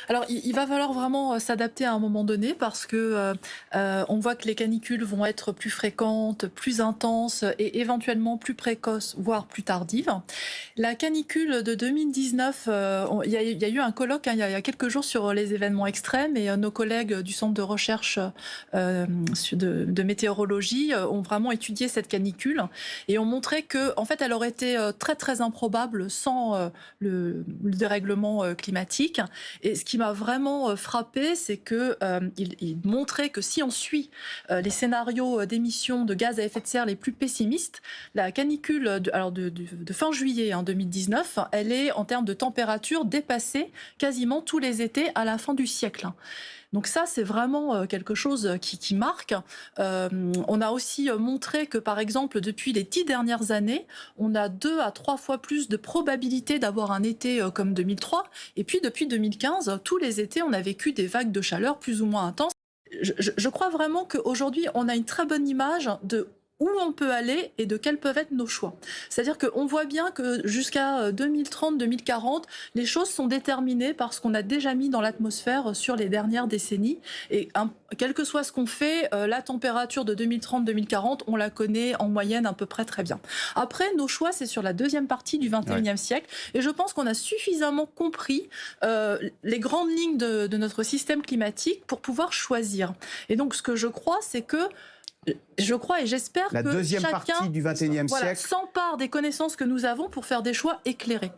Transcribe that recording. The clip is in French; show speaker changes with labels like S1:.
S1: Alors, il va falloir vraiment s'adapter à un moment donné parce que on voit que les canicules vont être plus fréquentes, plus intenses et éventuellement plus précoces, voire plus tardives. La canicule de 2019, il y a eu un colloque hein, il y a quelques jours sur les événements extrêmes et nos collègues du centre de recherche de météorologie ont vraiment étudié cette canicule et ont montré que, en fait, elle aurait été très très improbable sans le dérèglement climatique. Et ce qui m'a vraiment frappé, c'est que il montrait que si on suit les scénarios d'émissions de gaz à effet de serre les plus pessimistes, la canicule de fin juillet 2019, elle est en termes de température dépassée quasiment tous les étés à la fin du siècle. Donc ça, c'est vraiment quelque chose qui marque. On a aussi montré que, par exemple, depuis les 10 dernières années, on a 2 à 3 fois plus de probabilité d'avoir un été comme 2003. Et puis, depuis 2015, tous les étés, on a vécu des vagues de chaleur plus ou moins intenses. Je crois vraiment qu'aujourd'hui, on a une très bonne image de où on peut aller et de quels peuvent être nos choix. C'est-à-dire qu'on voit bien que jusqu'à 2030-2040, les choses sont déterminées par ce qu'on a déjà mis dans l'atmosphère sur les dernières décennies. Et quel que soit ce qu'on fait, la température de 2030-2040, on la connaît en moyenne à peu près très bien. Après, nos choix, c'est sur la deuxième partie du 21e siècle. Et je pense qu'on a suffisamment compris les grandes lignes de notre système climatique pour pouvoir choisir. Et donc, ce que je crois, c'est que je crois et j'espère
S2: La
S1: que
S2: deuxième
S1: chacun
S2: partie du XXIe siècle.
S1: s'empare des connaissances que nous avons pour faire des choix éclairés.